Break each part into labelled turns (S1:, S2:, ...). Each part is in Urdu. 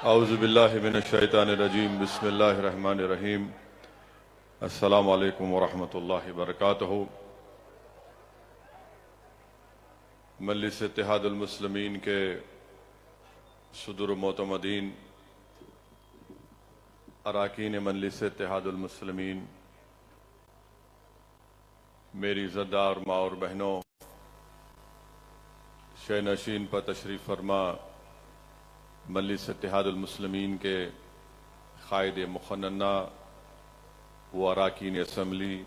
S1: اعوذ باللہ من الشیطان الرجیم بسم اللہ الرحمن الرحیم السلام علیکم ورحمۃ اللہ وبرکاتہ۔ مجلس اتحاد المسلمین کے صدر معتمدین، اراکین مجلس اتحاد المسلمین، میری زدار ماں اور بہنوں، شہ نشین پر تشریف فرما مجلس اتحاد المسلمین کے قائد مقننہ و اراکین اسمبلی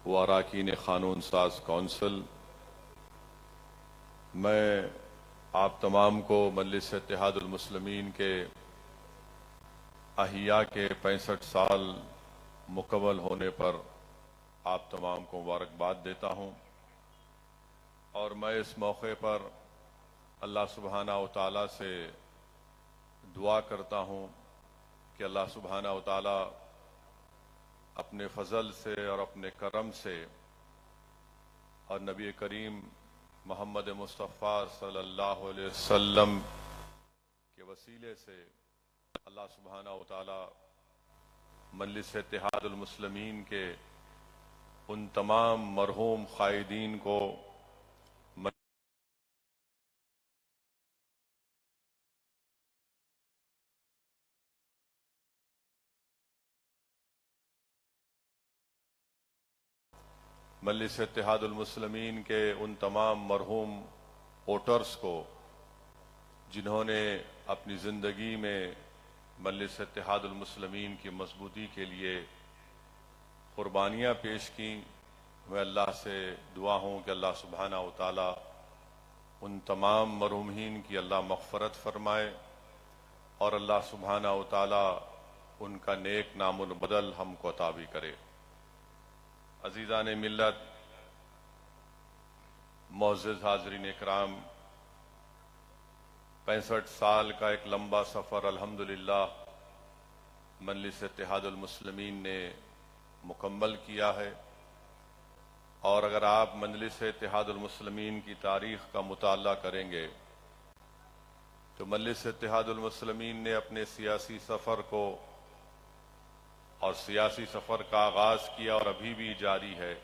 S1: و اراکین قانون ساز کونسل، میں آپ تمام کو مجلس اتحاد المسلمین کے احیاء کے 65 سال مکمل ہونے پر آپ تمام کو مبارکباد دیتا ہوں، اور میں اس موقع پر اللہ سبحانہ و تعالیٰ سے دعا کرتا ہوں کہ اللہ سبحانہ و تعالیٰ اپنے فضل سے اور اپنے کرم سے اور نبی کریم محمد مصطفیٰ صلی اللہ علیہ وسلم کے وسیلے سے اللہ سبحانہ و تعالیٰ مجلس اتحاد المسلمین کے ان تمام مرحوم قائدین کو مجلس اتحاد المسلمین کے ان تمام مرحوم ووٹرز کو جنہوں نے اپنی زندگی میں مجلس اتحاد المسلمین کی مضبوطی کے لیے قربانیاں پیش کیں، میں اللہ سے دعا ہوں کہ اللہ سبحانہ و تعالی ان تمام مرحومین کی اللہ مغفرت فرمائے اور اللہ سبحانہ و تعالی ان کا نیک نام البدل ہم کو عطا بھی کرے۔ عزیزان ملت، معزز حاضرین اکرام، 65 سال کا ایک لمبا سفر الحمدللہ مجلس اتحاد المسلمین نے مکمل کیا ہے، اور اگر آپ مجلس اتحاد المسلمین کی تاریخ کا مطالعہ کریں گے تو مجلس اتحاد المسلمین نے اپنے سیاسی سفر کو اور سیاسی سفر کا آغاز کیا اور ابھی بھی جاری ہے۔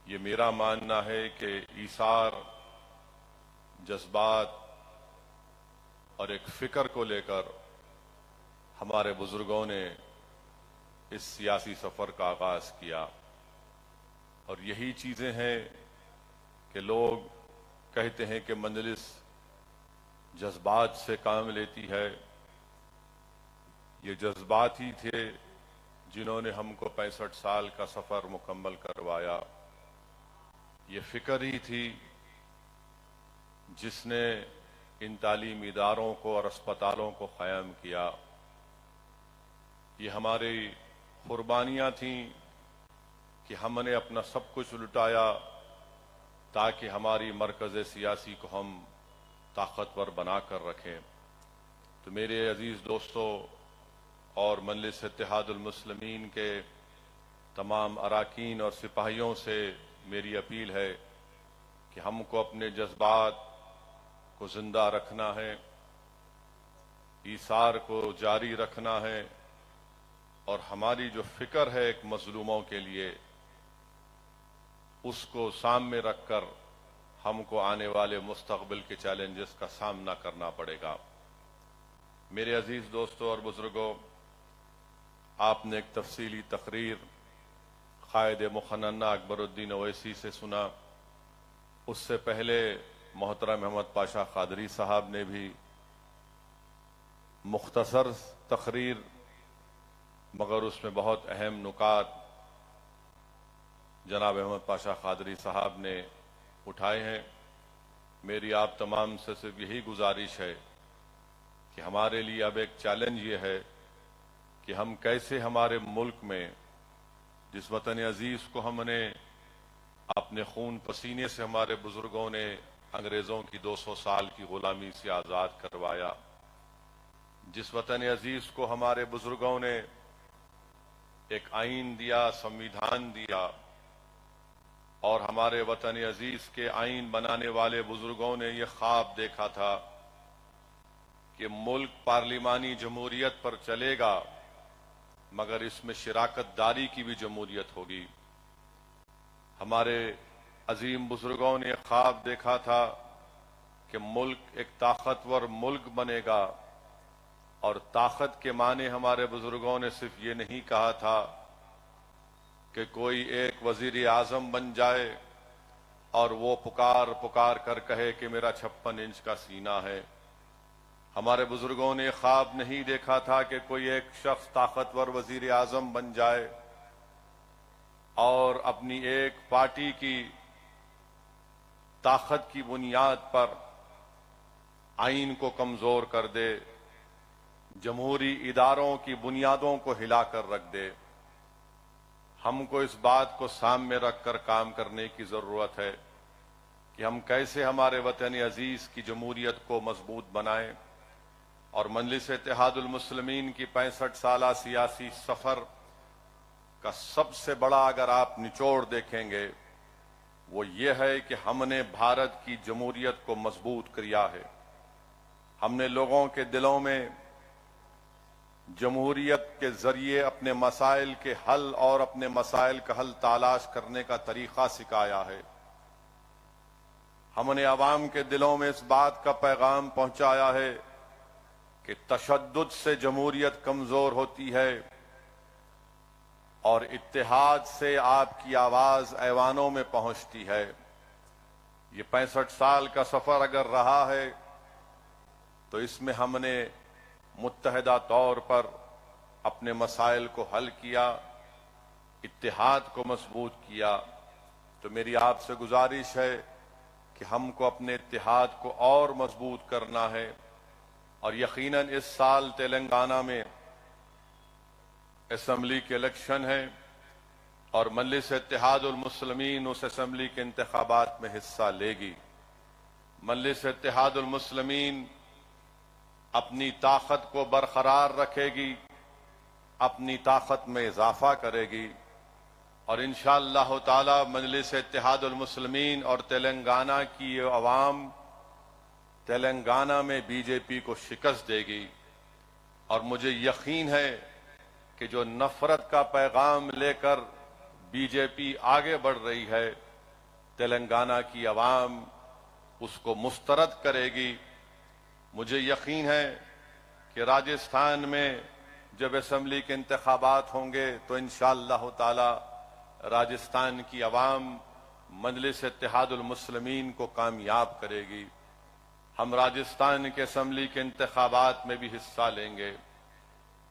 S1: یہ میرا ماننا ہے کہ ایثار، جذبات اور ایک فکر کو لے کر ہمارے بزرگوں نے اس سیاسی سفر کا آغاز کیا، اور یہی چیزیں ہیں کہ لوگ کہتے ہیں کہ مجلس جذبات سے کام لیتی ہے۔ یہ جذبات ہی تھے جنہوں نے ہم کو 65 سال کا سفر مکمل کروایا، یہ فکر ہی تھی جس نے ان تعلیمی اداروں کو اور اسپتالوں کو قائم کیا، یہ ہماری قربانیاں تھیں کہ ہم نے اپنا سب کچھ لٹایا تاکہ ہماری مرکز سیاسی کو ہم طاقتور بنا کر رکھیں۔ تو میرے عزیز دوستو اور مجلس اتحاد المسلمین کے تمام اراکین اور سپاہیوں سے میری اپیل ہے کہ ہم کو اپنے جذبات کو زندہ رکھنا ہے، ایثار کو جاری رکھنا ہے، اور ہماری جو فکر ہے ایک مظلوموں کے لیے، اس کو سامنے رکھ کر ہم کو آنے والے مستقبل کے چیلنجز کا سامنا کرنا پڑے گا۔ میرے عزیز دوستوں اور بزرگوں، آپ نے ایک تفصیلی تقریر قائد مقننہ اکبر الدین اویسی سے سنا، اس سے پہلے محترم احمد پاشا قادری صاحب نے بھی مختصر تقریر مگر اس میں بہت اہم نکات جناب احمد پاشا قادری صاحب نے اٹھائے ہیں۔ میری آپ تمام سے صرف یہی گزارش ہے کہ ہمارے لیے اب ایک چیلنج یہ ہے کہ ہم کیسے ہمارے ملک میں جس وطن عزیز کو ہم نے اپنے خون پسینے سے ہمارے بزرگوں نے انگریزوں کی 200 سال کی غلامی سے آزاد کروایا، جس وطن عزیز کو ہمارے بزرگوں نے ایک آئین دیا، سمویدھان دیا، اور ہمارے وطن عزیز کے آئین بنانے والے بزرگوں نے یہ خواب دیکھا تھا کہ ملک پارلیمانی جمہوریت پر چلے گا مگر اس میں شراکت داری کی بھی جمہوریت ہوگی۔ ہمارے عظیم بزرگوں نے خواب دیکھا تھا کہ ملک ایک طاقتور ملک بنے گا، اور طاقت کے معنی ہمارے بزرگوں نے صرف یہ نہیں کہا تھا کہ کوئی ایک وزیر اعظم بن جائے اور وہ پکار پکار کر کہے کہ میرا 56 انچ کا سینہ ہے۔ ہمارے بزرگوں نے خواب نہیں دیکھا تھا کہ کوئی ایک شخص طاقتور وزیر اعظم بن جائے اور اپنی ایک پارٹی کی طاقت کی بنیاد پر آئین کو کمزور کر دے، جمہوری اداروں کی بنیادوں کو ہلا کر رکھ دے۔ ہم کو اس بات کو سامنے رکھ کر کام کرنے کی ضرورت ہے کہ ہم کیسے ہمارے وطن عزیز کی جمہوریت کو مضبوط بنائیں، اور مجلس اتحاد المسلمین کی 65 سالہ سیاسی سفر کا سب سے بڑا اگر آپ نچوڑ دیکھیں گے وہ یہ ہے کہ ہم نے بھارت کی جمہوریت کو مضبوط کیا ہے۔ ہم نے لوگوں کے دلوں میں جمہوریت کے ذریعے اپنے مسائل کے حل اور اپنے مسائل کا حل تلاش کرنے کا طریقہ سکھایا ہے۔ ہم نے عوام کے دلوں میں اس بات کا پیغام پہنچایا ہے کہ تشدد سے جمہوریت کمزور ہوتی ہے اور اتحاد سے آپ کی آواز ایوانوں میں پہنچتی ہے۔ یہ 65 سال کا سفر اگر رہا ہے تو اس میں ہم نے متحدہ طور پر اپنے مسائل کو حل کیا، اتحاد کو مضبوط کیا۔ تو میری آپ سے گزارش ہے کہ ہم کو اپنے اتحاد کو اور مضبوط کرنا ہے، اور یقیناً اس سال تلنگانہ میں اسمبلی کے الیکشن ہے اور مجلس اتحاد المسلمین اس اسمبلی کے انتخابات میں حصہ لے گی۔ مجلس اتحاد المسلمین اپنی طاقت کو برقرار رکھے گی، اپنی طاقت میں اضافہ کرے گی، اور انشاءاللہ تعالی مجلس اتحاد المسلمین اور تلنگانہ کی عوام تلنگانہ میں بی جے پی کو شکست دے گی۔ اور مجھے یقین ہے کہ جو نفرت کا پیغام لے کر بی جے پی آگے بڑھ رہی ہے، تلنگانہ کی عوام اس کو مسترد کرے گی۔ مجھے یقین ہے کہ راجستھان میں جب اسمبلی کے انتخابات ہوں گے تو انشاءاللہ تعالی راجستھان کی عوام مجلس اتحاد المسلمین کو کامیاب کرے گی۔ ہم راجستھان کے اسمبلی کے انتخابات میں بھی حصہ لیں گے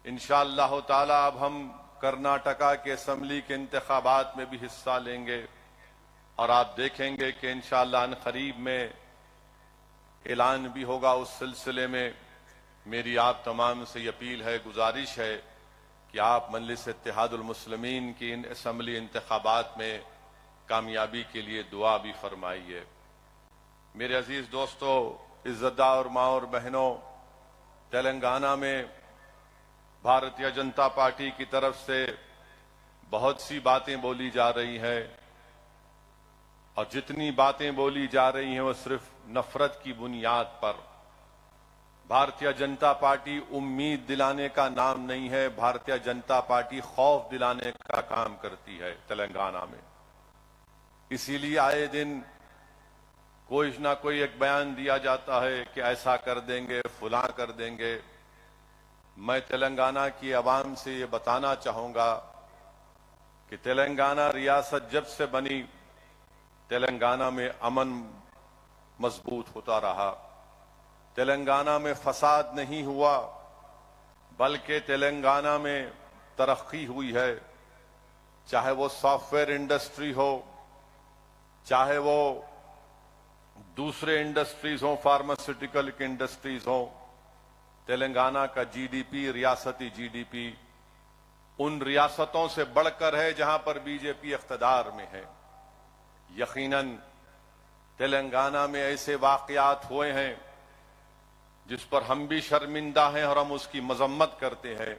S1: انشاءاللہ تعالی۔ اب ہم کرناٹکا کے اسمبلی کے انتخابات میں بھی حصہ لیں گے، اور آپ دیکھیں گے کہ انشاءاللہ ان قریب میں اعلان بھی ہوگا اس سلسلے میں۔ میری آپ تمام سے یہ اپیل ہے، گزارش ہے کہ آپ مجلس اتحاد المسلمین کی ان اسمبلی انتخابات میں کامیابی کے لیے دعا بھی فرمائیے۔ میرے عزیز دوستو، عزتدار اور ماں اور بہنوں، تلنگانہ میں بھارتیہ جنتا پارٹی کی طرف سے بہت سی باتیں بولی جا رہی ہیں، اور جتنی باتیں بولی جا رہی ہیں وہ صرف نفرت کی بنیاد پر۔ بھارتیہ جنتا پارٹی امید دلانے کا نام نہیں ہے، بھارتیہ جنتا پارٹی خوف دلانے کا کام کرتی ہے تلنگانہ میں۔ اسی لیے آئے دن کوئی نہ کوئی ایک بیان دیا جاتا ہے کہ ایسا کر دیں گے، فلاں کر دیں گے۔ میں تلنگانہ کی عوام سے یہ بتانا چاہوں گا کہ تلنگانہ ریاست جب سے بنی، تلنگانہ میں امن مضبوط ہوتا رہا، تلنگانہ میں فساد نہیں ہوا، بلکہ تلنگانہ میں ترقی ہوئی ہے۔ چاہے وہ سافٹ ویئر انڈسٹری ہو، چاہے وہ دوسرے انڈسٹریز ہوں، فارماسیوٹیکل کی انڈسٹریز ہوں، تلنگانہ کا جی ڈی پی، ریاستی جی ڈی پی ان ریاستوں سے بڑھ کر ہے جہاں پر بی جے پی اقتدار میں ہے۔ یقیناً تلنگانہ میں ایسے واقعات ہوئے ہیں جس پر ہم بھی شرمندہ ہیں اور ہم اس کی مذمت کرتے ہیں،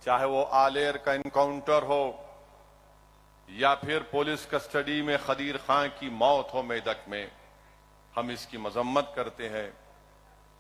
S1: چاہے وہ آلیر کا انکاؤنٹر ہو یا پھر پولیس کسٹڈی میں خدیر خان کی موت ہو میدک میں، ہم اس کی مذمت کرتے ہیں۔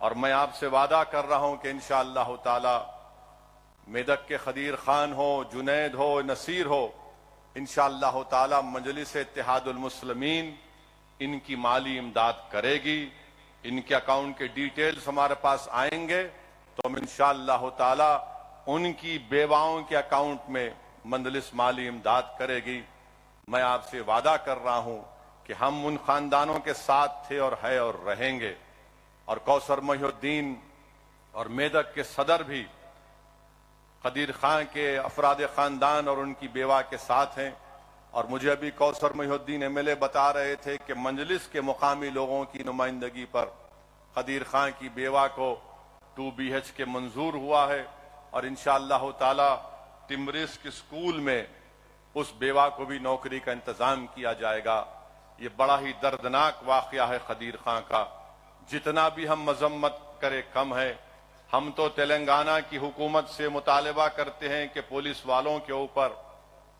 S1: اور میں آپ سے وعدہ کر رہا ہوں کہ انشاءاللہ تعالی میدک کے خدیر خان ہو، جنید ہو، نصیر ہو، انشاءاللہ تعالی مجلس اتحاد المسلمین ان کی مالی امداد کرے گی. ان کے اکاؤنٹ کے ڈیٹیلز ہمارے پاس آئیں گے تو ہم انشاءاللہ تعالی ان کی بیواؤں کے اکاؤنٹ میں مجلس مالی امداد کرے گی. میں آپ سے وعدہ کر رہا ہوں کہ ہم ان خاندانوں کے ساتھ تھے اور ہے اور رہیں گے. اور کوثر محی الدین اور میدک کے صدر بھی خدیر خان کے افراد خاندان اور ان کی بیوہ کے ساتھ ہیں. اور مجھے ابھی کوثر محی الدین ایم ایل اے بتا رہے تھے کہ مجلس کے مقامی لوگوں کی نمائندگی پر خدیر خان کی بیوہ کو 2 BH کے منظور ہوا ہے اور انشاءاللہ تعالی ٹمبرسک اسکول میں اس بیوہ کو بھی نوکری کا انتظام کیا جائے گا. یہ بڑا ہی دردناک واقعہ ہے خدیر خان کا. جتنا بھی ہم مذمت کرے کم ہے. ہم تو تلنگانہ کی حکومت سے مطالبہ کرتے ہیں کہ پولیس والوں کے اوپر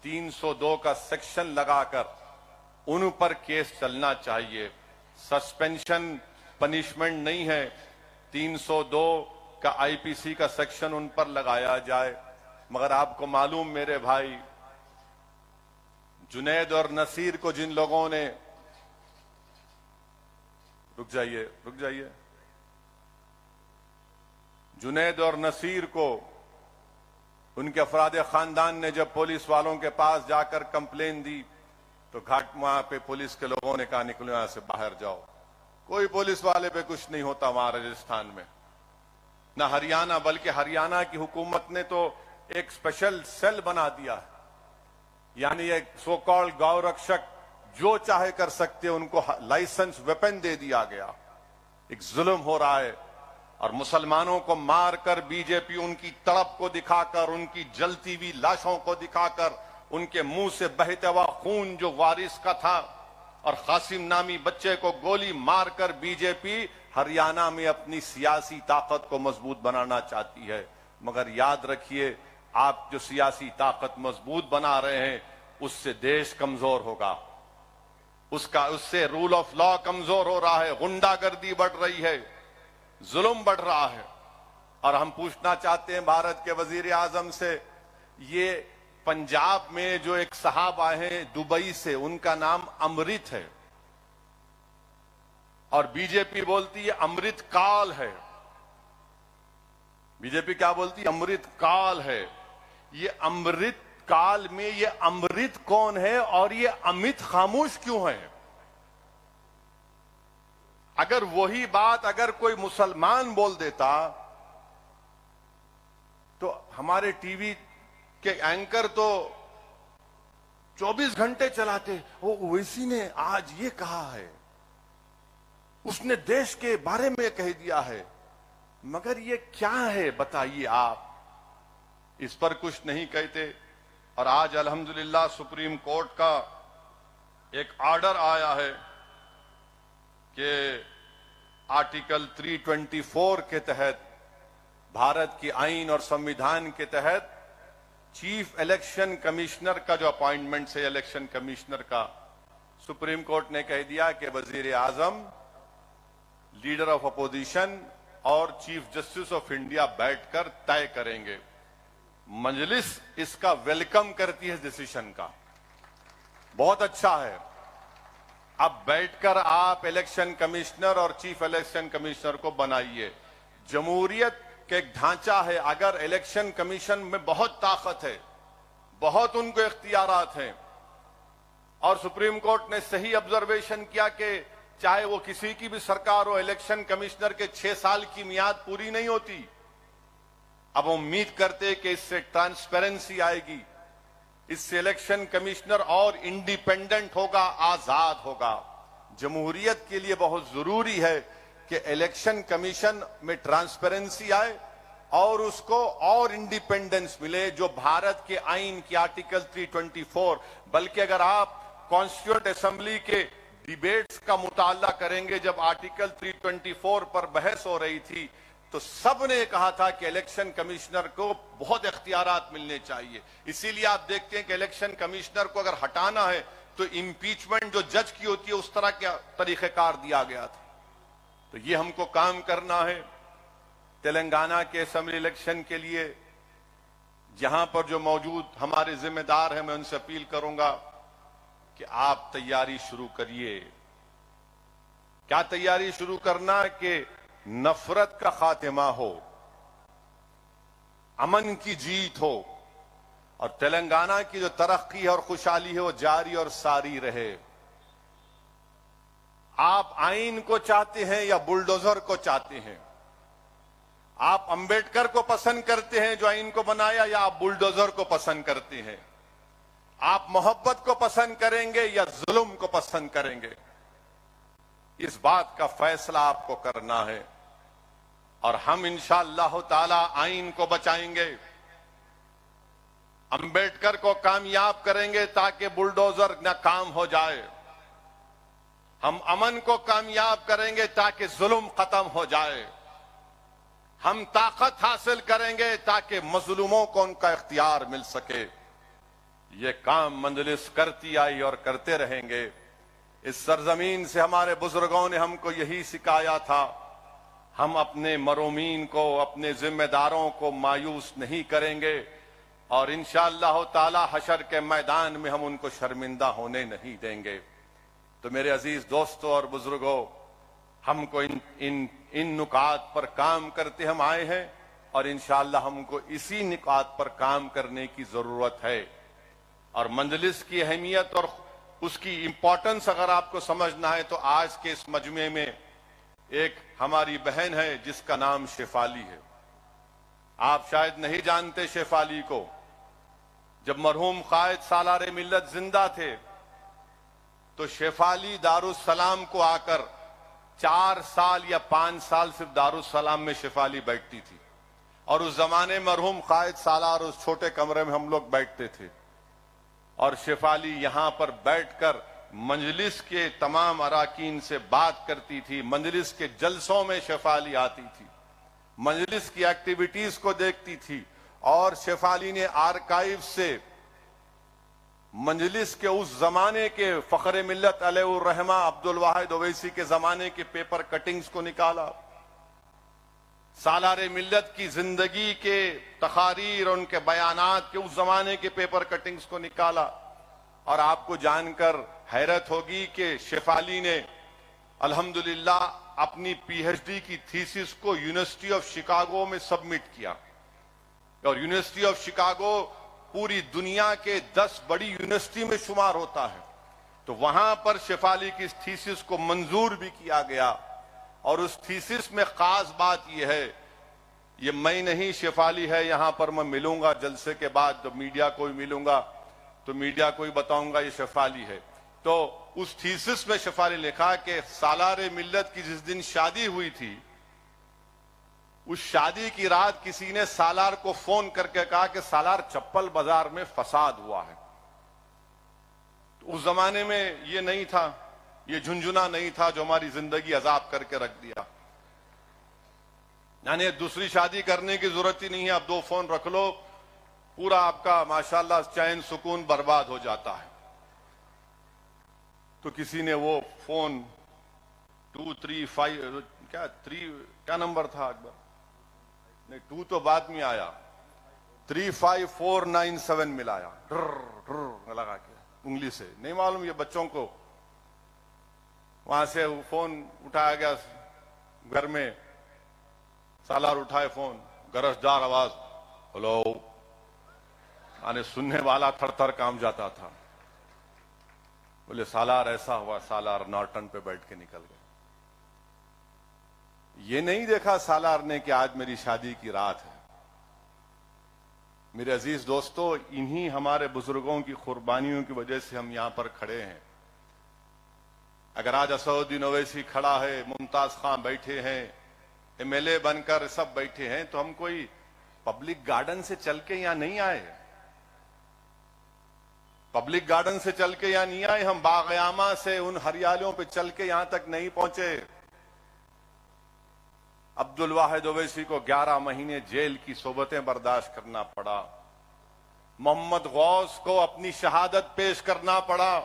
S1: 302 کا سیکشن لگا کر ان پر کیس چلنا چاہیے. سسپینشن پنشمنٹ نہیں ہے. 302 کا IPC کا سیکشن ان پر لگایا جائے. مگر آپ کو معلوم میرے بھائی، جنید اور نصیر کو جن لوگوں نے رک جائیے جنید اور نصیر کو ان کے افراد خاندان نے جب پولیس والوں کے پاس جا کر کمپلین دی تو گھاٹ وہاں پہ پولیس کے لوگوں نے کہا نکلو یہاں سے باہر جاؤ. کوئی پولیس والے پہ کچھ نہیں ہوتا وہاں راجستھان میں، نہ ہریانہ، بلکہ ہریانہ کی حکومت نے تو ایک اسپیشل سیل بنا دیا ہے. یعنی ایک سو کال گاؤں رکشک جو چاہے کر سکتے، ان کو لائسنس ویپن دے دیا گیا. ایک ظلم ہو رہا ہے. اور مسلمانوں کو مار کر بی جے پی ان کی تڑپ کو دکھا کر، ان کی جلتی ہوئی لاشوں کو دکھا کر، ان کے منہ سے بہتا ہوا خون جو وارث کا تھا اور قاسم نامی بچے کو گولی مار کر بی جے پی ہریانہ میں اپنی سیاسی طاقت کو مضبوط بنانا چاہتی ہے. مگر یاد رکھیے، آپ جو سیاسی طاقت مضبوط بنا رہے ہیں اس سے دیش کمزور ہوگا. اس سے رول آف لا کمزور ہو رہا ہے، غنڈہ گردی بڑھ رہی ہے، ظلم بڑھ رہا ہے. اور ہم پوچھنا چاہتے ہیں بھارت کے وزیر اعظم سے، یہ پنجاب میں جو ایک صاحب آئے ہیں دبئی سے، ان کا نام امرت ہے اور بی جے پی بولتی ہے امرت کال ہے. بی جے پی کیا بولتی ہے؟ امرت کال ہے. یہ امرت کال میں یہ امرت کون ہے اور یہ امت خاموش کیوں ہے؟ اگر وہی بات اگر کوئی مسلمان بول دیتا تو ہمارے ٹی وی کے اینکر تو 24 گھنٹے چلاتے، وہ اویسی نے آج یہ کہا ہے، اس نے دیش کے بارے میں کہہ دیا ہے. مگر یہ کیا ہے بتائیے آپ؟ اس پر کچھ نہیں کہتے. اور آج الحمدللہ سپریم کورٹ کا ایک آرڈر آیا ہے کہ آرٹیکل 324 کے تحت، بھارت کی آئین اور سمویدھان کے تحت، چیف الیکشن کمشنر کا جو اپائنٹمنٹ ہے الیکشن کمشنر کا، سپریم کورٹ نے کہہ دیا کہ وزیر اعظم، لیڈر آف اپوزیشن اور چیف جسٹس آف انڈیا بیٹھ کر طے کریں گے. مجلس اس کا ویلکم کرتی ہے ڈیسیشن کا. بہت اچھا ہے. اب بیٹھ کر آپ الیکشن کمشنر اور چیف الیکشن کمشنر کو بنائیے. جمہوریت کا ایک ڈھانچہ ہے. اگر الیکشن کمیشن میں بہت طاقت ہے، بہت ان کو اختیارات ہیں، اور سپریم کورٹ نے صحیح آبزرویشن کیا کہ چاہے وہ کسی کی بھی سرکار ہو، الیکشن کمشنر کے 6 سال کی میعاد پوری نہیں ہوتی. اب امید کرتے کہ اس سے ٹرانسپیرنسی آئے گی، اس سے الیکشن کمشنر اور انڈیپینڈنٹ ہوگا، آزاد ہوگا. جمہوریت کے لیے بہت ضروری ہے کہ الیکشن کمیشن میں ٹرانسپیرنسی آئے اور اس کو اور انڈیپینڈنس ملے، جو بھارت کے آئین کی آرٹیکل 324. بلکہ اگر آپ کانسٹیٹیوئنٹ اسمبلی کے ڈیبیٹس کا مطالعہ کریں گے، جب آرٹیکل 324 پر بحث ہو رہی تھی تو سب نے کہا تھا کہ الیکشن کمشنر کو بہت اختیارات ملنے چاہیے. اسی لیے آپ دیکھتے ہیں کہ الیکشن کمشنر کو اگر ہٹانا ہے تو امپیچمنٹ جو جج کی ہوتی ہے اس طرح کا طریقہ کار دیا گیا تھا. تو تو یہ ہم کو کام کرنا ہے تلنگانہ کے اسمبلی الیکشن کے لیے. جہاں پر جو موجود ہمارے ذمہ دار ہیں میں ان سے اپیل کروں گا کہ آپ تیاری شروع کریے. کیا تیاری شروع کرنا کہ نفرت کا خاتمہ ہو, امن کی جیت ہو, اور تلنگانہ کی جو ترقی ہے اور خوشحالی ہے وہ جاری اور ساری رہے. آپ آئین کو چاہتے ہیں یا بلڈوزر کو چاہتے ہیں؟ آپ امبیڈکر کو پسند کرتے ہیں جو آئین کو بنایا, یا آپ بلڈوزر کو پسند کرتے ہیں؟ آپ محبت کو پسند کریں گے یا ظلم کو پسند کریں گے؟ اس بات کا فیصلہ آپ کو کرنا ہے. اور ہم انشاءاللہ تعالی آئین کو بچائیں گے, امبیڈکر کو کامیاب کریں گے تاکہ بلڈوزر ناکام ہو جائے. ہم امن کو کامیاب کریں گے تاکہ ظلم ختم ہو جائے. ہم طاقت حاصل کریں گے تاکہ مظلوموں کو ان کا اختیار مل سکے. یہ کام مجلس کرتی آئی اور کرتے رہیں گے. اس سرزمین سے ہمارے بزرگوں نے ہم کو یہی سکھایا تھا. ہم اپنے مرومین کو, اپنے ذمہ داروں کو مایوس نہیں کریں گے, اور انشاءاللہ تعالی حشر کے میدان میں ہم ان کو شرمندہ ہونے نہیں دیں گے. تو میرے عزیز دوستوں اور بزرگوں, ہم کو ان نکات پر کام کرتے ہم آئے ہیں, اور انشاءاللہ ہم کو اسی نکات پر کام کرنے کی ضرورت ہے. اور مجلس کی اہمیت اور اس کی امپورٹنس اگر آپ کو سمجھنا ہے تو آج کے اس مجمع میں ایک ہماری بہن ہے جس کا نام شیفالی ہے. آپ شاید نہیں جانتے شیفالی کو. جب مرحوم قائد سالار ملت زندہ تھے تو شیفالی دارالسلام کو آ کر 4 سال یا 5 سال صرف دارالسلام میں شیفالی بیٹھتی تھی. اور اس زمانے مرحوم قائد سالار اس چھوٹے کمرے میں ہم لوگ بیٹھتے تھے, اور شیفالی یہاں پر بیٹھ کر مجلس کے تمام اراکین سے بات کرتی تھی. مجلس کے جلسوں میں شیفالی آتی تھی, مجلس کی ایکٹیویٹیز کو دیکھتی تھی. اور شیفالی نے آرکائیو سے مجلس کے اس زمانے کے فخر ملت علیہ الرحمہ عبدالواحد اویسی کے زمانے کے پیپر کٹنگز کو نکالا, سالار ملت کی زندگی کے تقاریر اور ان کے بیانات کے اس زمانے کے پیپر کٹنگز کو نکالا. اور آپ کو جان کر حیرت ہوگی کہ شیفالی نے الحمدللہ اپنی پی ایچ ڈی کی تھیسس کو یونیورسٹی آف شکاگو میں سبمٹ کیا. اور یونیورسٹی آف شکاگو پوری دنیا کے 10 بڑی یونیورسٹی میں شمار ہوتا ہے. تو وہاں پر شیفالی کی اس تھیسس کو منظور بھی کیا گیا. اور اس تھیسس میں خاص بات یہ ہے, یہ میں نہیں شیفالی ہے, یہاں پر میں ملوں گا جلسے کے بعد, جب میڈیا کو بھی ملوں گا تو میڈیا کو بھی بتاؤں گا یہ شیفالی ہے. تو اس تھیسس میں شیفالی لکھا کہ سالار ملت کی جس دن شادی ہوئی تھی اس شادی کی رات کسی نے سالار کو فون کر کے کہا کہ سالار چپل بازار میں فساد ہوا ہے. تو اس زمانے میں یہ نہیں تھا, یہ جھنجھنا نہیں تھا جو ہماری زندگی عذاب کر کے رکھ دیا. یعنی دوسری شادی کرنے کی ضرورت ہی نہیں ہے, اب 2 فون رکھ لو, پورا آپ کا ماشاءاللہ چین سکون برباد ہو جاتا ہے. تو کسی نے وہ فون 235 کیا نمبر تھا اکبر, نہیں 2 تو بعد میں آیا, 35497 ملایا لگا کے انگلی سے, نہیں معلوم یہ بچوں کو. وہاں سے فون اٹھایا گیا گھر میں, سالار اٹھائے فون, گرجدار آواز, ہلو. آنے سننے والا تھر تھر کام جاتا تھا. بولے سالار ایسا ہوا, سالار نارٹن پہ بیٹھ کے نکل گئے. یہ نہیں دیکھا سالار نے کہ آج میری شادی کی رات ہے. میرے عزیز دوستو, انہی ہمارے بزرگوں کی قربانیوں کی وجہ سے ہم یہاں پر کھڑے ہیں. اگر آج اسدالدین اویسی کھڑا ہے, ممتاز خان بیٹھے ہیں, ایم ایل اے بن کر سب بیٹھے ہیں, تو ہم کوئی پبلک گارڈن سے چل کے یہاں نہیں آئے. پبلک گارڈن سے چل کے یہاں نہیں آئے, ہم باغیامہ سے ان ہریالیوں پہ چل کے یہاں تک نہیں پہنچے. عبدالواحد اویسی کو 11 مہینے جیل کی صحبتیں برداشت کرنا پڑا. محمد غوث کو اپنی شہادت پیش کرنا پڑا.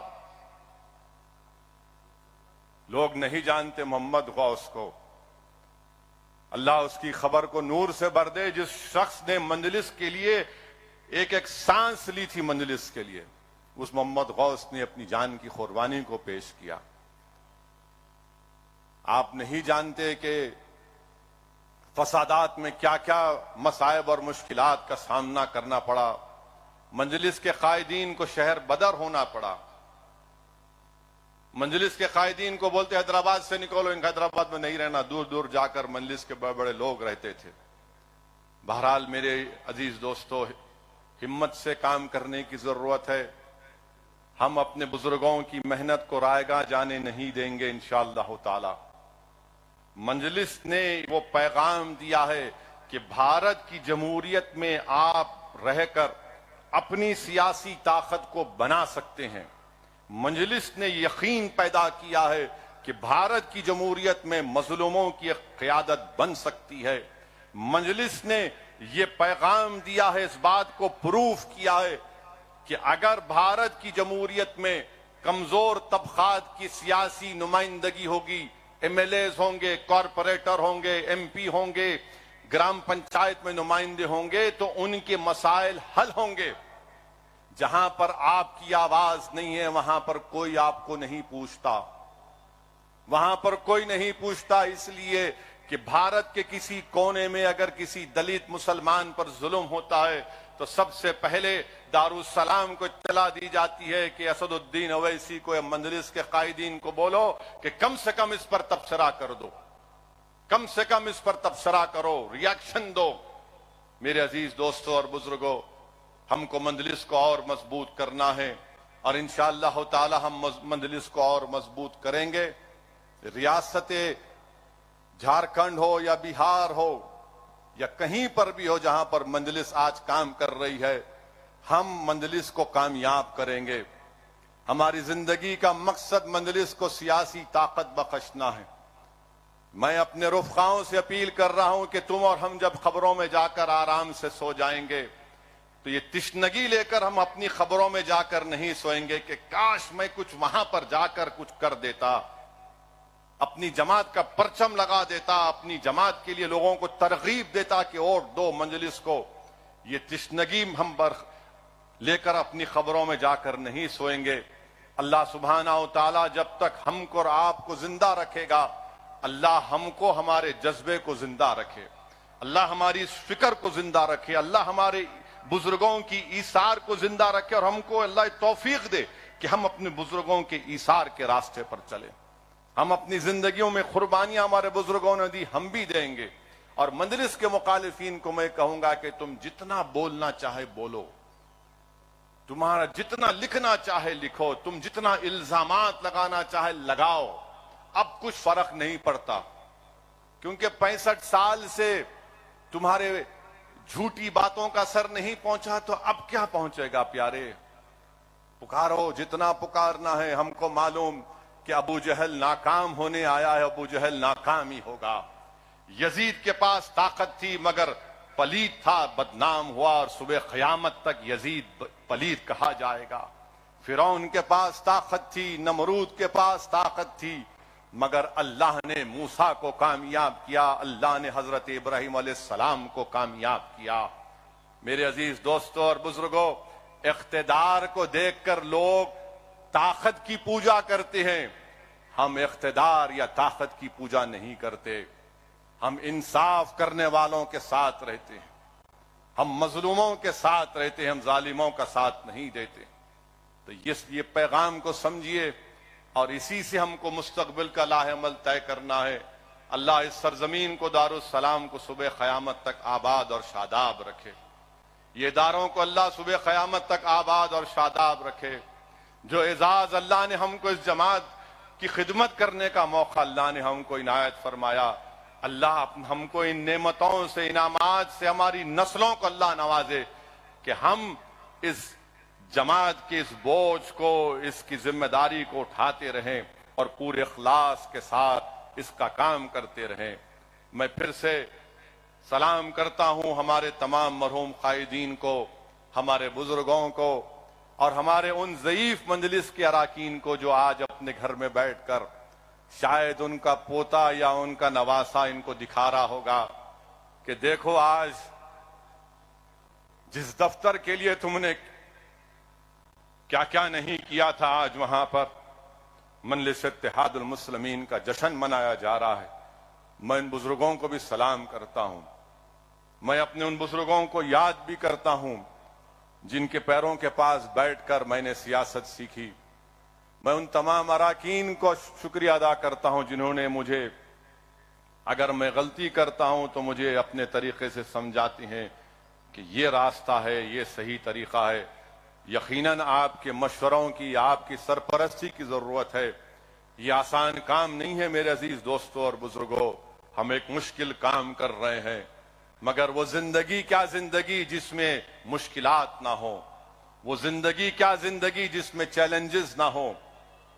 S1: لوگ نہیں جانتے محمد غوث کو. اللہ اس کی خبر کو نور سے بھر دے جس شخص نے مجلس کے لیے ایک ایک سانس لی تھی، مجلس کے لیے اس محمد غوث نے اپنی جان کی قربانی کو پیش کیا۔ آپ نہیں جانتے کہ فسادات میں کیا کیا مصائب اور مشکلات کا سامنا کرنا پڑا، مجلس کے قائدین کو شہر بدر ہونا پڑا، مجلس کے قائدین کو بولتے حیدرآباد سے نکلو، ان حیدرآباد میں نہیں رہنا، دور دور جا کر مجلس کے بڑے بڑے لوگ رہتے تھے۔ بہرحال میرے عزیز دوستو، ہمت سے کام کرنے کی ضرورت ہے۔ ہم اپنے بزرگوں کی محنت کو رائیگاں جانے نہیں دیں گے انشاءاللہ تعالی۔ مجلس نے وہ پیغام دیا ہے کہ بھارت کی جمہوریت میں آپ رہ کر اپنی سیاسی طاقت کو بنا سکتے ہیں۔ مجلس نے یقین پیدا کیا ہے کہ بھارت کی جمہوریت میں مظلوموں کی قیادت بن سکتی ہے۔ مجلس نے یہ پیغام دیا ہے، اس بات کو پروف کیا ہے کہ اگر بھارت کی جمہوریت میں کمزور طبقات کی سیاسی نمائندگی ہوگی، ایم ایل ایز ہوں گے، کارپوریٹر ہوں گے، ایم پی ہوں گے، گرام پنچایت میں نمائندے ہوں گے، تو ان کے مسائل حل ہوں گے۔ جہاں پر آپ کی آواز نہیں ہے وہاں پر کوئی آپ کو نہیں پوچھتا، وہاں پر کوئی نہیں پوچھتا، اس لیے کہ بھارت کے کسی کونے میں اگر کسی دلت مسلمان پر ظلم ہوتا ہے تو سب سے پہلے دارالسلام کو اطلاع دی جاتی ہے کہ اسد الدین اویسی کو یا مجلس کے قائدین کو بولو کہ کم سے کم اس پر تبصرہ کر دو، کم سے کم اس پر تبصرہ کرو، ریاکشن دو۔ میرے عزیز دوستوں اور بزرگوں، ہم کو مجلس کو اور مضبوط کرنا ہے، اور انشاءاللہ تعالی ہم مجلس کو اور مضبوط کریں گے۔ ریاست جھارکھنڈ ہو یا بہار ہو یا کہیں پر بھی ہو جہاں پر مجلس آج کام کر رہی ہے، ہم مجلس کو کامیاب کریں گے۔ ہماری زندگی کا مقصد مجلس کو سیاسی طاقت بخشنا ہے۔ میں اپنے رفقاؤں سے اپیل کر رہا ہوں کہ تم اور ہم جب خبروں میں جا کر آرام سے سو جائیں گے تو یہ تشنگی لے کر ہم اپنی خبروں میں جا کر نہیں سوئیں گے کہ کاش میں کچھ وہاں پر جا کر کچھ کر دیتا، اپنی جماعت کا پرچم لگا دیتا، اپنی جماعت کے لیے لوگوں کو ترغیب دیتا کہ ووٹ دو مجلس کو۔ یہ تشنگی ہم لے کر اپنی خبروں میں جا کر نہیں سوئیں گے۔ اللہ سبحانہ و تعالی جب تک ہم کو اور آپ کو زندہ رکھے گا، اللہ ہم کو ہمارے جذبے کو زندہ رکھے، اللہ ہماری اس فکر کو زندہ رکھے، اللہ ہمارے بزرگوں کی ایثار کو زندہ رکھے، اور ہم کو اللہ توفیق دے کہ ہم اپنے بزرگوں کے ایثار کے راستے پر چلیں۔ ہم اپنی زندگیوں میں قربانیاں ہمارے بزرگوں نے دی، ہم بھی دیں گے۔ اور مجلس کے مخالفین کو میں کہوں گا کہ تم جتنا بولنا چاہے بولو، تمہارا جتنا لکھنا چاہے لکھو، تم جتنا الزامات لگانا چاہے لگاؤ، اب کچھ فرق نہیں پڑتا، کیونکہ 65 سال سے تمہارے جھوٹی باتوں کا اثر نہیں پہنچا تو اب کیا پہنچے گا پیارے؟ پکارو جتنا پکارنا ہے۔ ہم کو معلوم کہ ابو جہل ناکام ہونے آیا ہے، ابو جہل ناکام ہی ہوگا۔ یزید کے پاس طاقت تھی مگر پلید تھا، بدنام ہوا، اور صبح قیامت تک یزید پلید کہا جائے گا۔ فرعون کے پاس طاقت تھی، نمرود کے پاس طاقت تھی، مگر اللہ نے موسیٰ کو کامیاب کیا، اللہ نے حضرت ابراہیم علیہ السلام کو کامیاب کیا۔ میرے عزیز دوستوں اور بزرگوں، اقتدار کو دیکھ کر لوگ طاقت کی پوجا کرتے ہیں، ہم اقتدار یا طاقت کی پوجا نہیں کرتے، ہم انصاف کرنے والوں کے ساتھ رہتے ہیں، ہم مظلوموں کے ساتھ رہتے ہیں، ہم ظالموں کا ساتھ نہیں دیتے۔ تو یہ پیغام کو سمجھیے، اور اسی سے ہم کو مستقبل کا لاہ عمل طے کرنا ہے۔ اللہ اس سرزمین کو، دارالسلام کو صبح قیامت تک آباد اور شاداب رکھے، یہ اداروں کو اللہ صبح قیامت تک آباد اور شاداب رکھے۔ جو اعزاز اللہ نے ہم کو اس جماعت کی خدمت کرنے کا موقع اللہ نے ہم کو عنایت فرمایا، اللہ ہم کو ان نعمتوں سے، انعامات سے ہماری نسلوں کو اللہ نوازے کہ ہم اس جماعت کے اس بوجھ کو، اس کی ذمہ داری کو اٹھاتے رہیں اور پورے اخلاص کے ساتھ اس کا کام کرتے رہیں۔ میں پھر سے سلام کرتا ہوں ہمارے تمام مرحوم قائدین کو، ہمارے بزرگوں کو، اور ہمارے ان ضعیف مجلس کے اراکین کو جو آج اپنے گھر میں بیٹھ کر شاید ان کا پوتا یا ان کا نواسا ان کو دکھا رہا ہوگا کہ دیکھو آج جس دفتر کے لیے تم نے کیا کیا نہیں کیا تھا، آج وہاں پر مجلس اتحاد المسلمین کا جشن منایا جا رہا ہے۔ میں ان بزرگوں کو بھی سلام کرتا ہوں، میں اپنے ان بزرگوں کو یاد بھی کرتا ہوں جن کے پیروں کے پاس بیٹھ کر میں نے سیاست سیکھی۔ میں ان تمام اراکین کو شکریہ ادا کرتا ہوں جنہوں نے مجھے، اگر میں غلطی کرتا ہوں تو مجھے اپنے طریقے سے سمجھاتی ہیں کہ یہ راستہ ہے، یہ صحیح طریقہ ہے۔ یقیناً آپ کے مشوروں کی، آپ کی سرپرستی کی ضرورت ہے۔ یہ آسان کام نہیں ہے میرے عزیز دوستوں اور بزرگوں، ہم ایک مشکل کام کر رہے ہیں، مگر وہ زندگی کیا زندگی جس میں مشکلات نہ ہوں، وہ زندگی کیا زندگی جس میں چیلنجز نہ ہوں،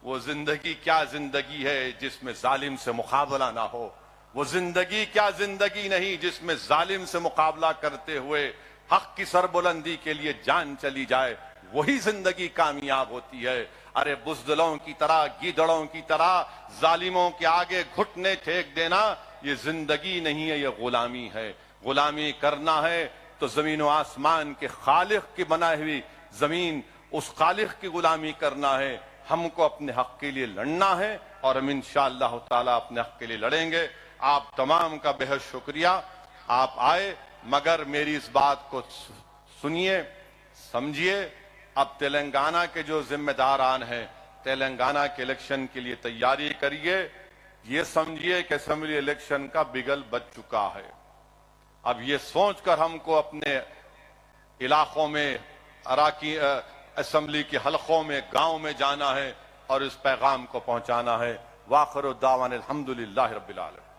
S1: وہ زندگی کیا زندگی ہے جس میں ظالم سے مقابلہ نہ ہو، وہ زندگی کیا زندگی نہیں جس میں ظالم سے مقابلہ کرتے ہوئے حق کی سربلندی کے لیے جان چلی جائے، وہی زندگی کامیاب ہوتی ہے۔ ارے بزدلوں کی طرح، گیدڑوں کی طرح ظالموں کے آگے گھٹنے ٹھیک دینا یہ زندگی نہیں ہے، یہ غلامی ہے۔ غلامی کرنا ہے تو زمین و آسمان کے خالق کی بنائی ہوئی زمین، اس خالق کی غلامی کرنا ہے۔ ہم کو اپنے حق کے لیے لڑنا ہے اور ہم انشاءاللہ تعالیٰ اپنے حق کے لیے لڑیں گے۔ آپ تمام کا بہت شکریہ، آپ آئے، مگر میری اس بات کو سنیے، سمجھیے۔ اب تلنگانہ کے جو ذمہ داران ہیں، تلنگانہ کے الیکشن کے لیے تیاری کریے۔ یہ سمجھیے کہ اسمبلی الیکشن کا بگل بج چکا ہے۔ اب یہ سوچ کر ہم کو اپنے علاقوں میں، اسمبلی کے حلقوں میں، گاؤں میں جانا ہے اور اس پیغام کو پہنچانا ہے۔ وآخر الدعوانا الحمدللہ رب العالمین۔